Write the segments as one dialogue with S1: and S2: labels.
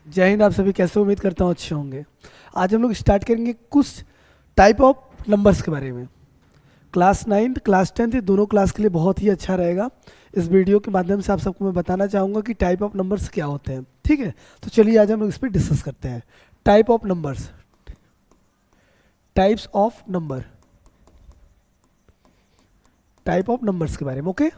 S1: जय हिंद। आप सभी कैसे हो? उम्मीद करता हूँ अच्छे होंगे। आज हम लोग स्टार्ट करेंगे कुछ टाइप ऑफ नंबर्स के बारे में। क्लास 9th क्लास 10th ये दोनों क्लास के लिए बहुत ही अच्छा रहेगा। इस वीडियो के माध्यम से आप सबको मैं बताना चाहूँगा कि टाइप ऑफ नंबर्स क्या होते हैं। ठीक है, तो चलिए आज हम लोग इस पर डिस्कस करते हैं। Type of numbers, types of number, type of numbers के बारे में। ओके,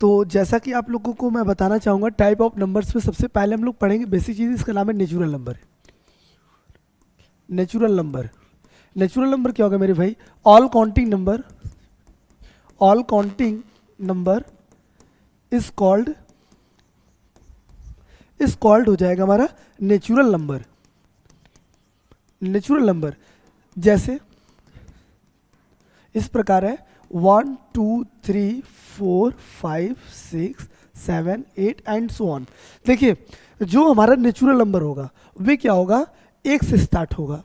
S1: तो जैसा कि आप लोगों को मैं बताना चाहूँगा, टाइप ऑफ नंबर्स में सबसे पहले हम लोग पढ़ेंगे बेसिक चीज़, इसका नाम है natural number. Natural number, natural number क्या होगा मेरे भाई? All counting number, all counting number is called हो जाएगा हमारा नेचुरल नंबर। नेचुरल नंबर जैसे इस प्रकार है 1 2 3 4 5 6 7 8 एंड सो ऑन। देखिए, जो हमारा नेचुरल नंबर होगा वे क्या होगा? एक से स्टार्ट होगा।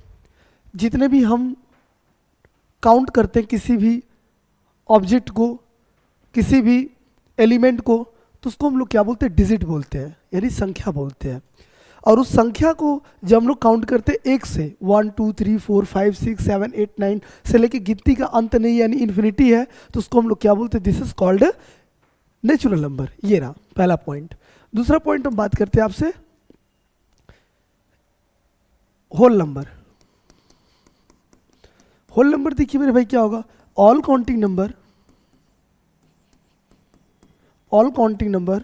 S1: जितने भी हम काउंट करते हैं किसी भी ऑब्जेक्ट को, किसी भी एलिमेंट को, तो उसको हम लोग क्या बोलते हैं? डिजिट बोलते हैं, यानी संख्या बोलते हैं। और उस संख्या को जब हम लोग काउंट करते हैं एक से, 1 2 3 4 5 6 7 8 9 से लेके गिनती का अंत नहीं यानी इन्फिनिटी है, तो उसको हम लोग क्या बोलते हैं? This is called natural number. ये रहा पहला पॉइंट। दूसरा पॉइंट हम बात करते हैं आपसे होल नंबर। होल नंबर देखिए मेरे भाई क्या होगा? All counting number, all counting number,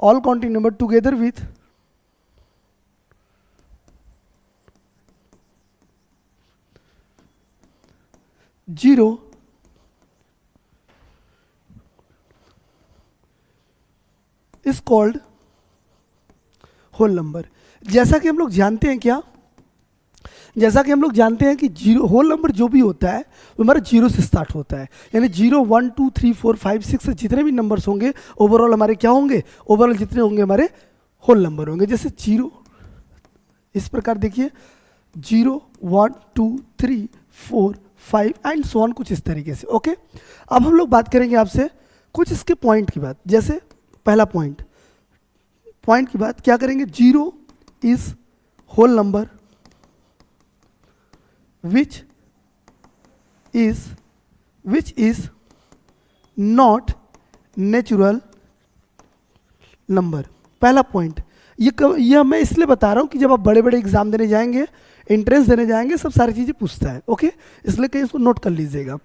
S1: all counting number together with zero is called whole number। जैसा कि हम लोग जानते हैं क्या, जैसा कि हम लोग जानते हैं कि जीरो होल नंबर जो भी होता है वो हमारा जीरो से स्टार्ट होता है, यानी 0 1 2 3 4 5 6 जितने भी नंबर्स होंगे ओवरऑल हमारे क्या होंगे? ओवरऑल जितने होंगे हमारे होल नंबर होंगे। जैसे जीरो इस प्रकार देखिए 0 1 2 3 4 5 एंड सो ऑन, कुछ इस तरीके से। ओके, अब हम लोग बात करेंगे आपसे कुछ इसके पॉइंट की बात। जैसे पहला पॉइंट, पॉइंट की बात क्या करेंगे? Zero is whole number which is not natural number। पहला पॉइंट ये मैं इसलिए बता रहा हूं कि जब आप बड़े बड़े एग्जाम देने जाएंगे, एंट्रेंस देने जाएंगे, सब सारी चीजें पूछता है। ओके, इसलिए कहीं इसको नोट कर लीजिएगा।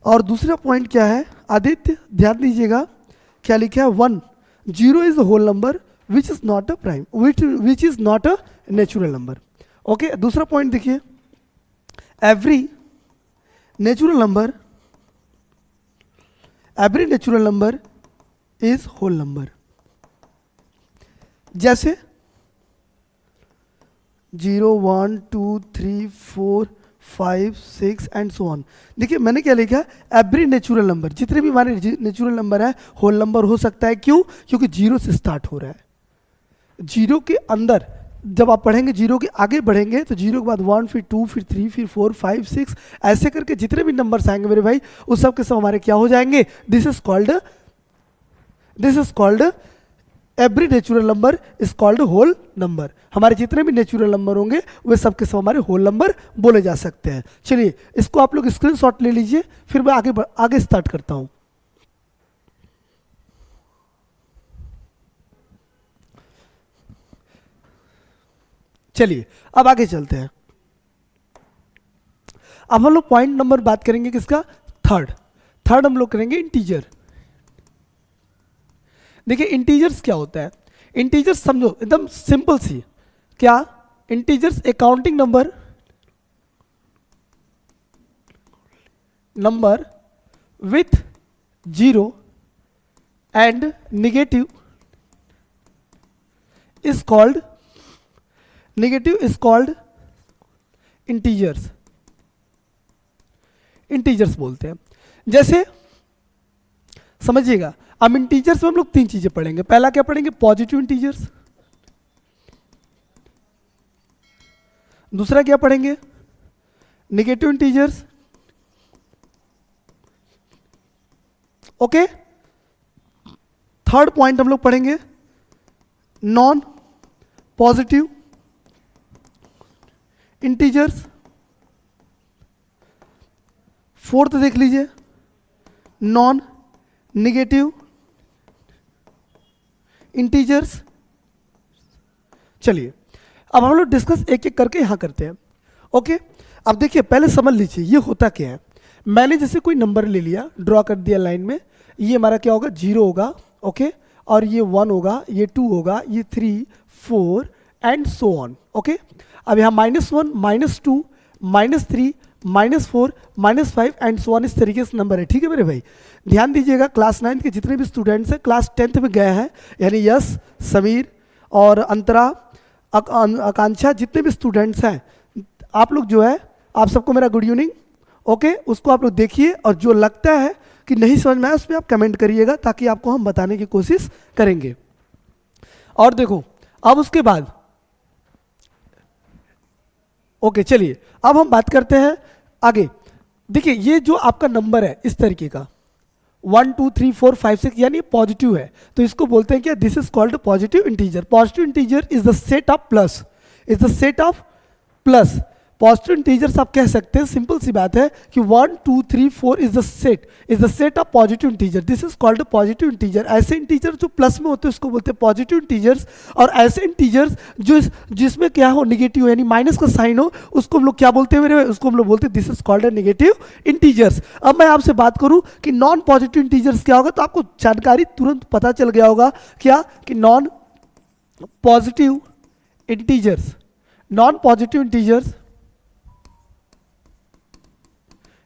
S1: और दूसरा पॉइंट क्या है आदित्य? ध्यान दीजिएगा क्या लिखा है? 1 0 is whole number which is not a prime, which is not a natural number. Okay, दूसरा पॉइंट देखिए, every natural number is whole number। जैसे 0 1 2 3 4 5 6 एंड सो ऑन। देखिए मैंने क्या लिखा? एवरी नेचुरल नंबर, जितने भी हमारे नेचुरल नंबर है होल नंबर हो सकता है। क्यों? क्योंकि जीरो से स्टार्ट हो रहा है। जीरो के अंदर जब आप पढ़ेंगे, जीरो के आगे बढ़ेंगे तो जीरो के बाद 1 फिर 2 फिर 3 फिर 4 5 6 ऐसे करके जितने भी नंबर्स आएंगे मेरे भाई उस सब के सब हमारे क्या हो जाएंगे? This is called every natural number is called whole number. हमारे जितने भी नेचुरल नंबर होंगे वे सब के सब हमारे होल नंबर बोले जा सकते हैं। चलिए इसको आप लोग स्क्रीनशॉट ले लीजिए, फिर मैं आगे स्टार्ट करता हूं। चलिए अब आगे चलते हैं। अब हम लोग पॉइंट नंबर बात करेंगे किसका? थर्ड हम लोग करेंगे इंटीजर। देखिए इंटीजर्स क्या होता है? इंटीजर्स समझो एकदम सिंपल सी। क्या? Integers A counting number with zero and negative is called integers. Integers बोलते हैं। जैसे समझिएगा, अब इंटीजर्स में हम लोग तीन चीजें पढ़ेंगे। पहला क्या पढ़ेंगे? Positive integers. दूसरा क्या पढ़ेंगे? Negative integers. Okay, third point हम लोग पढ़ेंगे नॉन पॉजिटिव इंटीजर्स। फोर्थ देख लीजिए नॉन निगेटिव इंटीजर्स। चलिए अब हम लोग डिस्कस एक एक करके यहां करते हैं। ओके, अब देखिए पहले समझ लीजिए ये होता क्या है। मैंने जैसे कोई नंबर ले लिया, ड्रॉ कर दिया लाइन में, ये हमारा क्या होगा, 0 होगा। ओके, और ये 1 होगा, ये 2 होगा, ये 3 4 एंड सो ऑन। ओके, अब यहाँ -1 -2 -3 -4 -5 एंड सो ऑन, इस तरीके से नंबर है। ठीक है मेरे भाई, ध्यान दीजिएगा। क्लास 9 के जितने भी स्टूडेंट्स हैं क्लास 10th में गए हैं, यानी यश, समीर और अंतरा, आकांक्षा, जितने भी स्टूडेंट्स हैं, आप लोग जो है, आप सबको मेरा गुड इवनिंग। ओके, उसको आप लोग देखिए और जो लगता है कि नहीं समझ में आया उस पर आप कमेंट करिएगा, ताकि आपको हम बताने की कोशिश करेंगे। और देखो अब उसके बाद ओके, चलिए अब हम बात करते हैं आगे। देखिए ये जो आपका नंबर है इस तरीके का 1 2 3 4 5 6, यानी पॉजिटिव है, तो इसको बोलते हैं क्या, this is called positive integer. Positive integer is the set of plus, is the set of plus. Positive integers आप कह सकते हैं, सिंपल सी बात है कि 1 2 3 4 is the set of positive integer, this is called positive integer. ऐसे integer जो plus में होते हैं उसको बोलते हैं पॉजिटिव इंटीजर्स, और ऐसे इंटीजर्स जो जिसमें क्या हो, निगेटिव यानी माइनस का साइन हो, उसको हम लोग क्या बोलते हैं मेरे, उसको हम लोग बोलते हैं this is called negative integers. अब मैं आपसे बात करूं कि नॉन पॉजिटिव इंटीजर्स क्या होगा, तो आपको जानकारी तुरंत पता चल गया होगा क्या, कि non positive integers, non positive integers,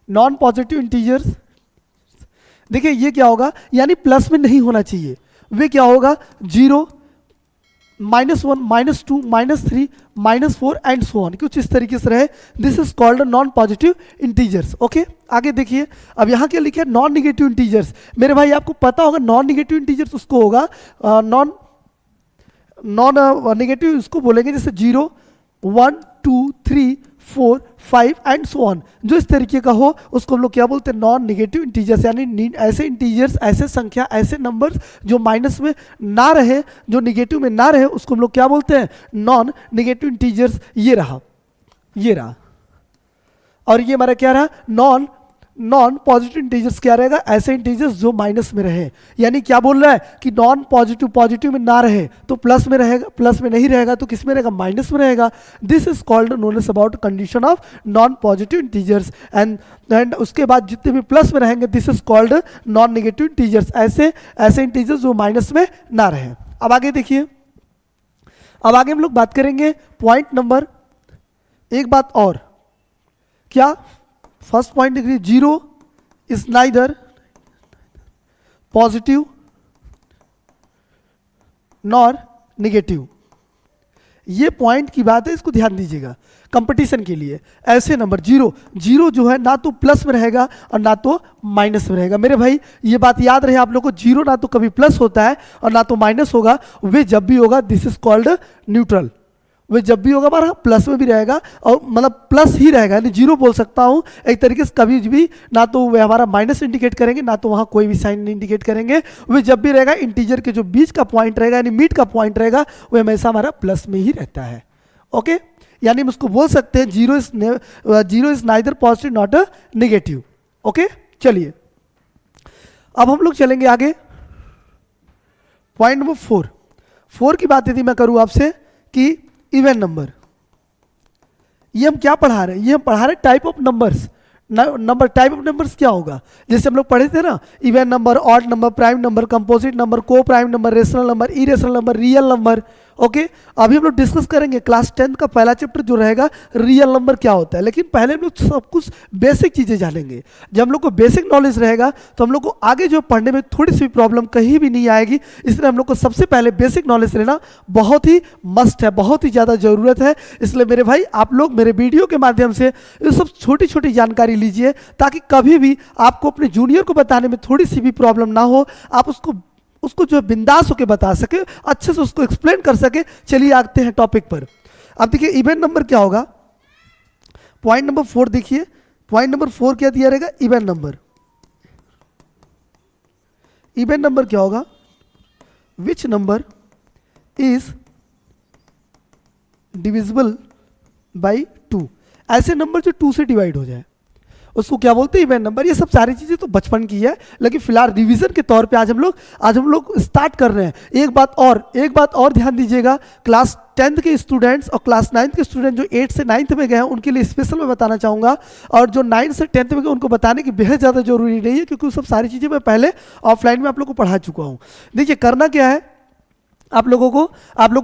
S1: non positive integers, देखिए ये क्या होगा, यानी प्लस में नहीं होना चाहिए। वे क्या होगा, 0 -1 -2 -3 -4 एंड सो ऑन, कुछ इस तरीके से रहे। This is called non positive integers. Okay, आगे देखिए, अब यहाँ क्या लिखा है, नॉन निगेटिव इंटीजर्स। मेरे भाई आपको पता होगा नॉन निगेटिव इंटीजर्स उसको होगा, नॉन निगेटिव उसको बोलेंगे जैसे 0 1 2 3 4 5 एंड सो ऑन, जो इस तरीके का हो उसको हम लोग क्या बोलते हैं, नॉन निगेटिव इंटीजर्स। यानी ऐसे इंटीजर्स, ऐसे संख्या, ऐसे नंबर्स जो माइनस में ना रहे, जो निगेटिव में ना रहे, उसको हम लोग क्या बोलते हैं, नॉन निगेटिव इंटीजर्स। ये रहा, ये रहा, और ये हमारा क्या रहा, नॉन पॉजिटिव इंटीजर्स क्या रहेगा, ऐसे इंटीजर्स जो माइनस में रहे। यानी क्या बोल रहा है कि नॉन पॉजिटिव में ना रहे तो प्लस में रहेगा, प्लस में नहीं रहेगा तो किस में रहेगा, माइनस में रहेगा। This is called known as about condition of non positive integers. And उसके बाद जितने भी प्लस में रहेंगे, this is called non negative integers, ऐसे इंटीजर्स जो माइनस में ना रहे। अब आगे देखिए, अब आगे हम लोग बात करेंगे पॉइंट नंबर, एक बात और क्या, फर्स्ट पॉइंट लिख लीजिए, 0 is neither positive nor negative. ये पॉइंट की बात है, इसको ध्यान दीजिएगा। कंपटीशन के लिए ऐसे नंबर 0 जो है ना तो प्लस में रहेगा और ना तो माइनस में रहेगा। मेरे भाई ये बात याद रहे आप लोगों को, 0 ना तो कभी प्लस होता है और ना तो माइनस होगा, वे जब भी होगा दिस इज कॉल्ड न्यूट्रल। वे जब भी होगा हमारा प्लस में भी रहेगा, और मतलब प्लस ही रहेगा, यानी 0 बोल सकता हूँ एक तरीके से, कभी भी ना तो वे हमारा माइनस इंडिकेट करेंगे, ना तो वहाँ कोई भी साइन इंडिकेट करेंगे। वे जब भी रहेगा, इंटीजर के जो बीच का पॉइंट रहेगा, यानी मिड का पॉइंट रहेगा, वो हमेशा हमारा प्लस में ही रहता है। ओके, यानी हम उसको बोल सकते हैं 0 is neither positive not a negative. Okay, चलिए अब हम लोग चलेंगे आगे। पॉइंट नंबर 4 की बात यदि मैं करूँ आपसे कि इवन नंबर, ये हम क्या पढ़ा रहे हैं, ये हम पढ़ा रहे हैं type of numbers. Type of numbers क्या होगा, जैसे हम लोग पढ़े थे ना, even number, odd number, prime number, composite number, coprime number, rational number, irrational number, real number. Okay, अभी हम लोग डिस्कस करेंगे क्लास 10 का पहला चैप्टर जो रहेगा रियल नंबर क्या होता है, लेकिन पहले हम लोग सब कुछ बेसिक चीज़ें जानेंगे। जब हम लोग को बेसिक नॉलेज रहेगा तो हम लोग को आगे जो पढ़ने में थोड़ी सी प्रॉब्लम कहीं भी नहीं आएगी। इसलिए हम लोग को सबसे पहले बेसिक नॉलेज लेना बहुत ही मस्ट है, बहुत ही ज़्यादा ज़रूरत है। इसलिए मेरे भाई आप लोग मेरे वीडियो के माध्यम से ये सब छोटी छोटी जानकारी लीजिए, ताकि कभी भी आपको अपने जूनियर को बताने में थोड़ी सी भी प्रॉब्लम ना हो, आप उसको जो बिंदास होकर बता सके, अच्छे से उसको एक्सप्लेन कर सके। चलिए आते हैं टॉपिक पर। अब देखिए इवन नंबर क्या होगा, पॉइंट नंबर 4 देखिए, पॉइंट नंबर 4 क्या दिया रहेगा, इवन नंबर। इवन नंबर क्या होगा, which number is divisible by 2, ऐसे नंबर जो 2 से डिवाइड हो जाए उसको क्या बोलते हैं, इवन नंबर। ये सब सारी चीजें तो बचपन की है, लेकिन फिलहाल रिवीजन के तौर पे आज हम लोग स्टार्ट कर रहे हैं। एक बात और ध्यान दीजिएगा, क्लास 10th के स्टूडेंट्स और क्लास 9th के स्टूडेंट जो 8 से 9th में गए हैं उनके लिए स्पेशल मैं बताना चाहूँगा, और जो 9 से 10th में गए उनको बताने की बेहद ज़्यादा जरूरी नहीं है, क्योंकि वो सब सारी चीज़ें मैं पहले ऑफलाइन में आप लोग को पढ़ा चुका हूँ। देखिए करना क्या है, आप लोगों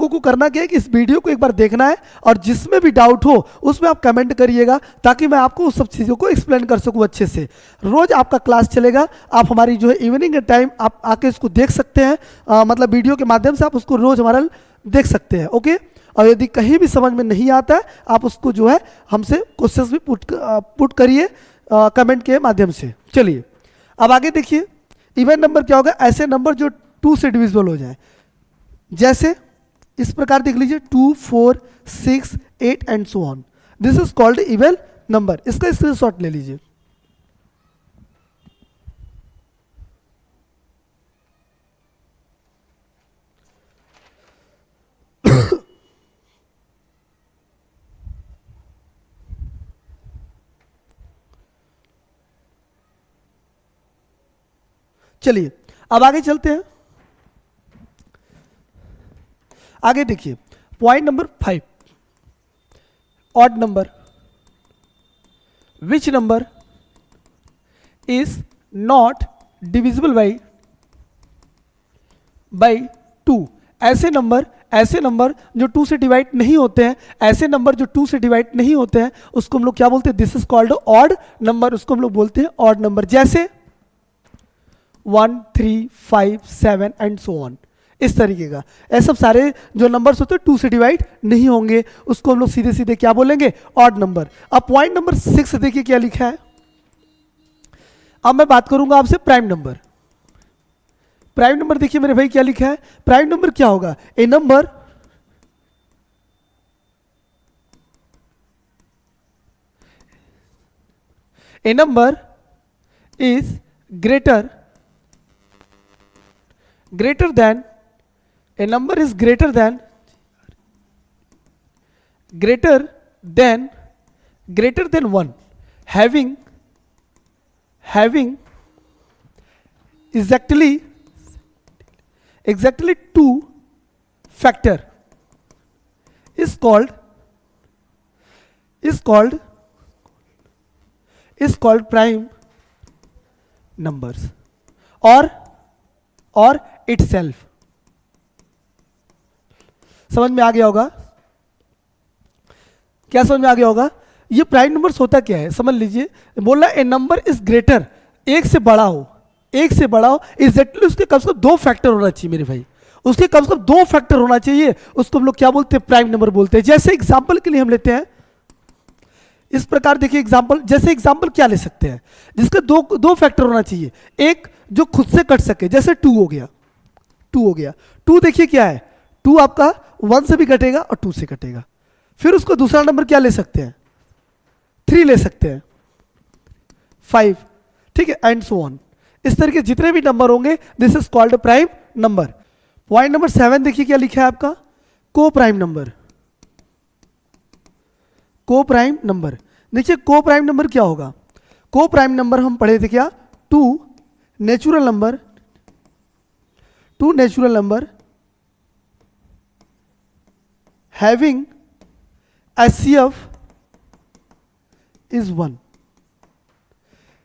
S1: को करना क्या है कि इस वीडियो को एक बार देखना है, और जिसमें भी डाउट हो उसमें आप कमेंट करिएगा, ताकि मैं आपको उस सब चीज़ों को एक्सप्लेन कर सकूं अच्छे से। रोज आपका क्लास चलेगा, आप हमारी जो है इवनिंग के टाइम आप आके इसको देख सकते हैं, मतलब वीडियो के माध्यम से आप उसको रोज हमारा देख सकते हैं, ओके। और यदि कहीं भी समझ में नहीं आता है, आप उसको जो है हमसे क्वेश्चंस भी पुट करिए कमेंट के माध्यम से। चलिए अब आगे देखिए, इवन नंबर क्या होगा, ऐसे नंबर जो 2 से डिविजिबल हो जाए। जैसे इस प्रकार देख लीजिए 2, 4, 6, 8 and so on, this is called even number. इसका स्क्रीनशॉट ले लीजिए। चलिए अब आगे चलते हैं। आगे देखिए point number 5, odd number. Which number is not divisible by 2, ऐसे नंबर जो 2 से डिवाइड नहीं होते हैं, ऐसे नंबर जो 2 से डिवाइड नहीं होते हैं उसको हम लोग क्या बोलते हैं, this is called odd number, उसको हम लोग बोलते हैं ऑड नंबर। जैसे 1, 3, 5, 7 एंड सो ऑन, इस तरीके का। ऐसे सब सारे जो नंबर्स होते हैं 2 से डिवाइड नहीं होंगे, उसको हम लोग सीधे सीधे क्या बोलेंगे, ऑड नंबर। अब पॉइंट नंबर 6 देखिए क्या लिखा है। अब मैं बात करूंगा आपसे प्राइम नंबर। प्राइम नंबर देखिए मेरे भाई क्या लिखा है, प्राइम नंबर क्या होगा, a number is greater than, a number is greater than 1, having exactly 2 factor is called prime numbers or itself। समझ में आ गया होगा, क्या समझ में आ गया होगा? ये प्राइम नंबर्स होता क्या है समझ लीजिए। बोल रहा है ए नंबर इज ग्रेटर, एक से बड़ा हो एग्जैक्टली उसके कम से कम 2 फैक्टर होना चाहिए मेरे भाई, उसके कम से कम 2 फैक्टर होना चाहिए, उसको हम लोग क्या बोलते हैं, प्राइम नंबर बोलते हैं। जैसे एग्जांपल के लिए हम लेते हैं इस प्रकार, देखिए एग्जांपल क्या ले सकते हैं जिसका 2 फैक्टर होना चाहिए, एक जो खुद से कट सके, जैसे 2 हो गया। 2 देखिए क्या है, 2 आपका 1 से भी कटेगा और 2 से कटेगा। फिर उसको दूसरा नंबर क्या ले सकते हैं, 3 ले सकते हैं, 5, ठीक है, एंड सो ऑन। इस तरह के जितने भी नंबर होंगे this is called prime number. Point number 7 देखिए क्या लिखा है आपका, को प्राइम नंबर। देखिए को प्राइम नंबर क्या होगा, को प्राइम नंबर हम पढ़े थे क्या, 2 natural number having HCF is 1,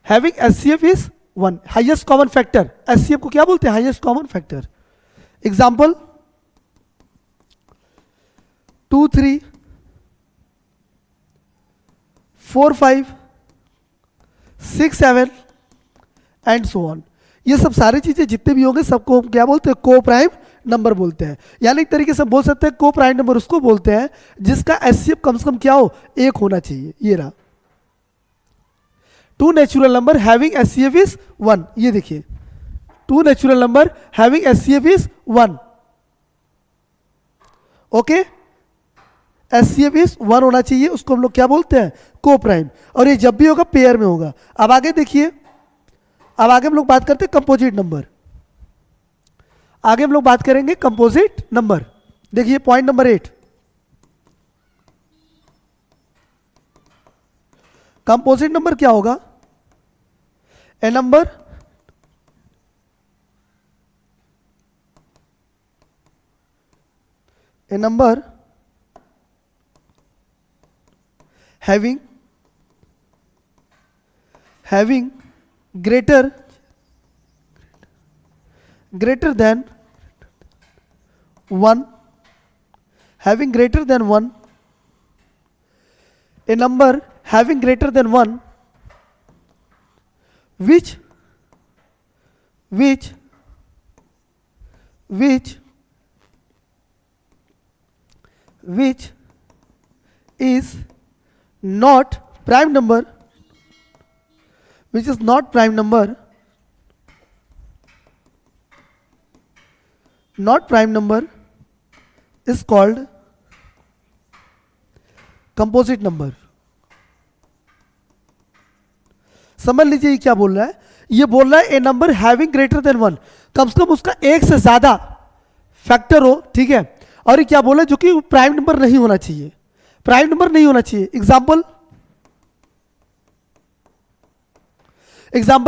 S1: having HCF is 1, highest common factor. HCF को क्या बोलते हैं, highest common factor. Example 2, 3, 4, 5, 6, 7 and so on. ये सब सारी चीजें जितने भी होंगे सबको हम क्या बोलते हैं, को प्राइम नंबर बोलते हैं। यानी एक तरीके से बोल सकते हैं को प्राइम नंबर उसको बोलते हैं जिसका HCF कम से कम क्या हो, 1 होना चाहिए। ये रहा 2 natural number having HCF is 1, ये देखिए 2 natural number having HCF is 1, okay, HCF is 1 होना चाहिए, उसको हम लोग क्या बोलते हैं, को प्राइम। और ये जब भी होगा पेयर में होगा। अब आगे देखिए, अब आगे हम लोग बात करते हैं कंपोजिट नंबर। आगे हम लोग बात करेंगे कंपोजिट नंबर। देखिए पॉइंट नंबर 8, कंपोजिट नंबर क्या होगा? A number having greater than 1, having greater than 1, a number having greater than 1 which is not prime number, which is not prime number, is called composite number. समझ लीजिए ये क्या बोल रहा है, ये बोल रहा है ए नंबर हैविंग ग्रेटर देन 1, कम से कम उसका एक से ज्यादा फैक्टर हो, ठीक है। और ये क्या बोला है, जो कि प्राइम नंबर नहीं होना चाहिए, प्राइम नंबर नहीं होना चाहिए। एग्जाम्पल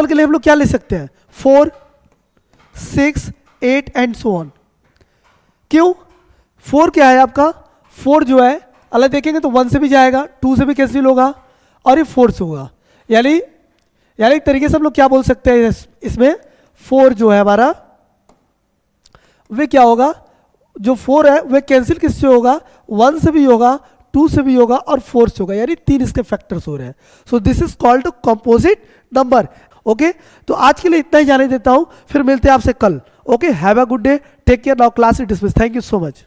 S1: के लिए हम लोग क्या ले सकते हैं, 4, 6, 8 एंड सो ऑन। क्यों? 4 क्या है आपका, 4 जो है अलग देखेंगे तो 1 से भी जाएगा, 2 से भी कैंसिल होगा और ये 4 से होगा। यानी एक तरीके से हम लोग क्या बोल सकते हैं इसमें, 4 जो है हमारा वे क्या होगा, जो 4 है वह कैंसिल किससे होगा, 1 से भी होगा, 2 से भी होगा और 4 से होगा, यानी 3 इसके फैक्टर्स हो रहे हैं। So this is called composite number. Okay, तो आज के लिए इतना ही जाने देता हूं, फिर मिलते हैं आपसे कल। Okay, have a good day, take care, now class is dismiss, thank you so much.